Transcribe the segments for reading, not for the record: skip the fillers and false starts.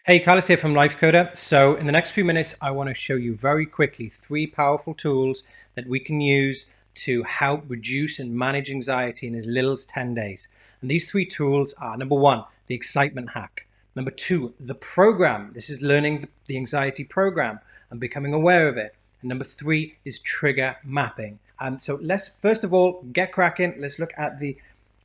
Hey, Carlos here from LifeCoder. So in the next few minutes, I want to show you very quickly 3 powerful tools that we can use to help reduce and manage anxiety in as little as 10 days. And these 3 tools are: number 1, the excitement hack; number 2, the program. This is learning the anxiety program and becoming aware of it; and number 3 is trigger mapping. So let's first of all get cracking. Let's look at the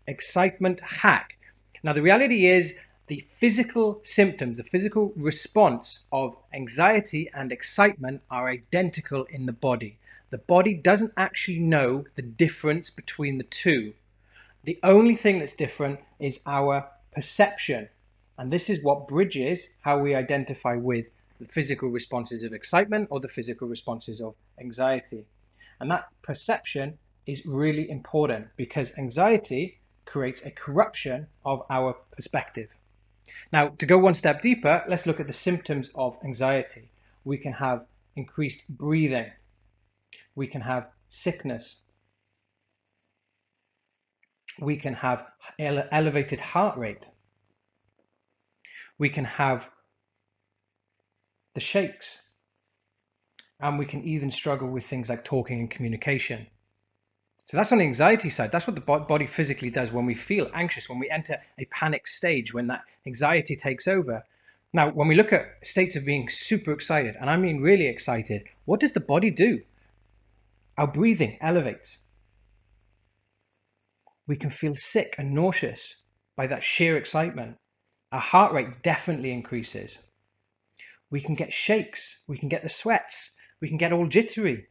excitement hack. Now, the reality is the physical symptoms, the physical response of anxiety and excitement are identical in the body. The body doesn't actually know the difference between the two. The only thing that's different is our perception. And this is what bridges how we identify with the physical responses of excitement or the physical responses of anxiety. And that perception is really important because anxiety creates a corruption of our perspective. Now, to go one step deeper, let's look at the symptoms of anxiety. We can have increased breathing. We can have sickness. We can have elevated heart rate. We can have the shakes. And we can even struggle with things like talking and communication. So that's on the anxiety side. That's what the body physically does when we feel anxious, when we enter a panic stage, when that anxiety takes over. Now, when we look at states of being super excited, and I mean really excited, what does the body do? Our breathing elevates. We can feel sick and nauseous by that sheer excitement. Our heart rate definitely increases. We can get shakes. We can get the sweats. We can get all jittery.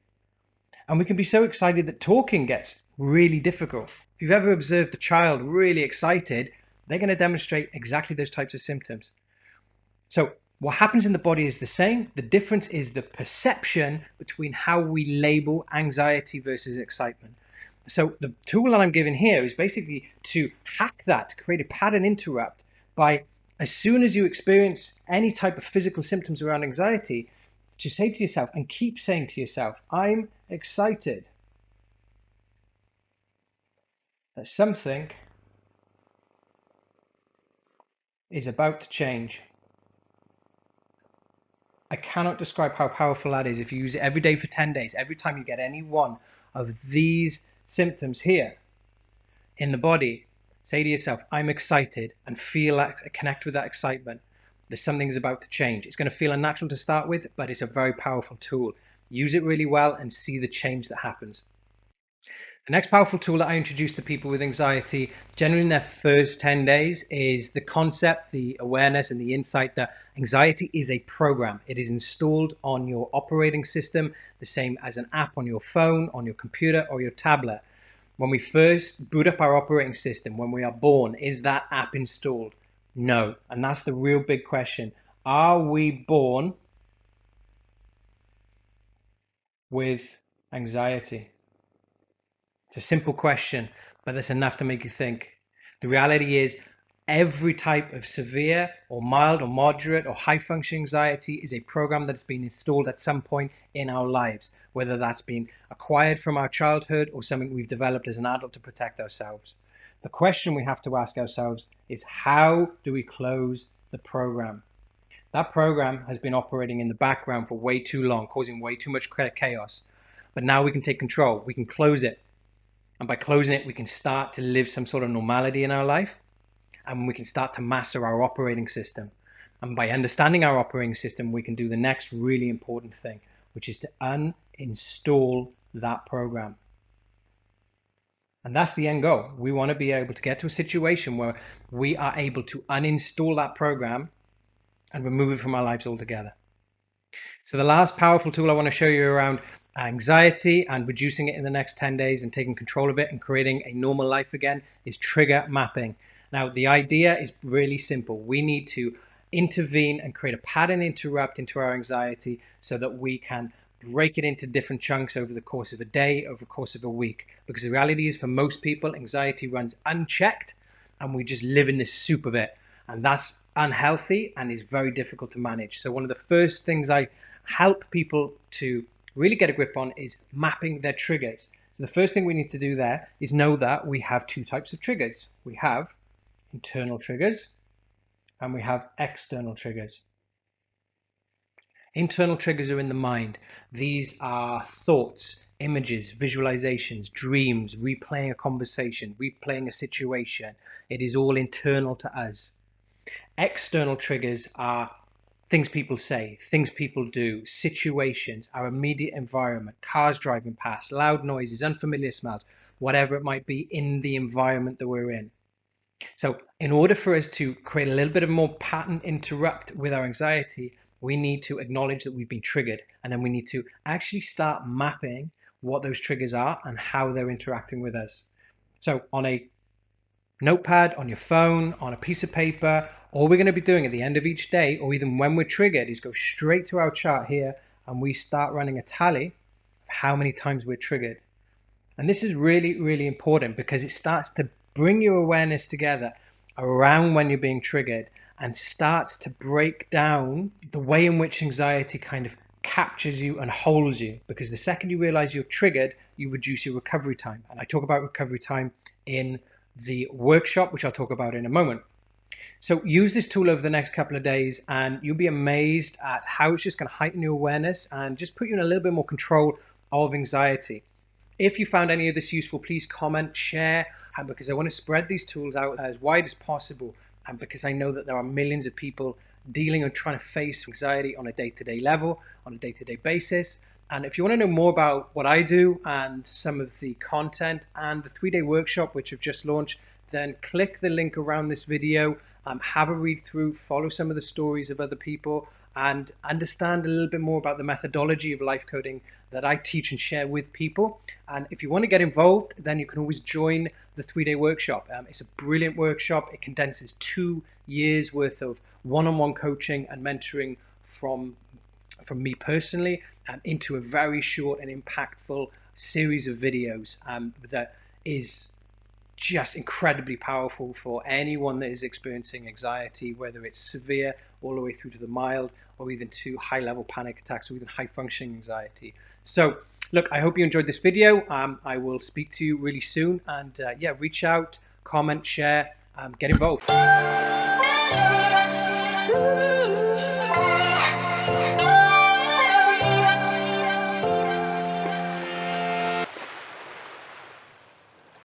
And we can be so excited that talking gets really difficult. If you've ever observed a child really excited, they're going to demonstrate exactly those types of symptoms. So what happens in the body is the same. The difference is the perception between how we label anxiety versus excitement. So the tool that I'm giving here is basically to hack that, to create a pattern interrupt by, as soon as you experience any type of physical symptoms around anxiety, to say to yourself and keep saying to yourself, I'm excited that something is about to change. I cannot describe how powerful that is if you use it every day for 10 days. Every time you get any one of these symptoms here in the body, say to yourself, I'm excited, and feel that, connect with that excitement. There's something's about to change. It's going to feel unnatural to start with, but it's a very powerful tool. Use it really well and see the change that happens. The next powerful tool that I introduce to people with anxiety, generally in their first 10 days, is the concept, the awareness, and the insight that anxiety is a program. It is installed on your operating system, the same as an app on your phone, on your computer, or your tablet. When we first boot up our operating system, when we are born, is that app installed? No. And that's the real big question. Are we born with anxiety? It's a simple question, but that's enough to make you think. The reality is every type of severe or mild or moderate or high functioning anxiety is a program that's been installed at some point in our lives, whether that's been acquired from our childhood or something we've developed as an adult to protect ourselves. The question we have to ask ourselves is, how do we close the program? That program has been operating in the background for way too long, causing way too much chaos. But now we can take control. We can close it. And by closing it, we can start to live some sort of normality in our life, and we can start to master our operating system. And by understanding our operating system, we can do the next really important thing, which is to uninstall that program. And that's the end goal. We want to be able to get to a situation where we are able to uninstall that program and remove it from our lives altogether. So the last powerful tool I want to show you around anxiety and reducing it in the next 10 days and taking control of it and creating a normal life again is trigger mapping. Now, the idea is really simple. We need to intervene and create a pattern interrupt into our anxiety so that we can break it into different chunks over the course of a day, over the course of a week. Because the reality is, for most people, anxiety runs unchecked and we just live in this soup of it. And that's unhealthy and is very difficult to manage. So one of the first things I help people to really get a grip on is mapping their triggers. So the first thing we need to do there is know that we have 2 types of triggers. We have internal triggers and we have external triggers. Internal triggers are in the mind. These are thoughts, images, visualizations, dreams, replaying a conversation, replaying a situation. It is all internal to us. External triggers are things people say, things people do, situations, our immediate environment, cars driving past, loud noises, unfamiliar smells, whatever it might be in the environment that we're in. So in order for us to create a little bit of more pattern interrupt with our anxiety, we need to acknowledge that we've been triggered, and then we need to actually start mapping what those triggers are and how they're interacting with us. So on a notepad, on your phone, on a piece of paper, all we're going to be doing at the end of each day, or even when we're triggered, is go straight to our chart here and we start running a tally of how many times we're triggered. And this is really, really important because it starts to bring your awareness together around when you're being triggered and starts to break down the way in which anxiety kind of captures you and holds you. Because the second you realize you're triggered, you reduce your recovery time. And I talk about recovery time in the workshop, which I'll talk about in a moment. So use this tool over the next couple of days and you'll be amazed at how it's just going to heighten your awareness and just put you in a little bit more control of anxiety. If you found any of this useful, please comment, share, and because I want to spread these tools out as wide as possible, and because I know that there are millions of people dealing and trying to face anxiety on a day-to-day level, on a day-to-day basis. And if you want to know more about what I do and some of the content and the 3-day workshop, which I've just launched, then click the link around this video, have a read through, follow some of the stories of other people, and understand a little bit more about the methodology of life coding that I teach and share with people. And if you want to get involved, then you can always join the 3-day workshop. It's a brilliant workshop. It condenses 2 years worth of one-on-one coaching and mentoring from me personally into a very short and impactful series of videos that is just incredibly powerful for anyone that is experiencing anxiety, whether it's severe all the way through to the mild or even to high-level panic attacks or even high-functioning anxiety. So look, I hope you enjoyed this video. I will speak to you really soon, and yeah, reach out, comment, share, get involved.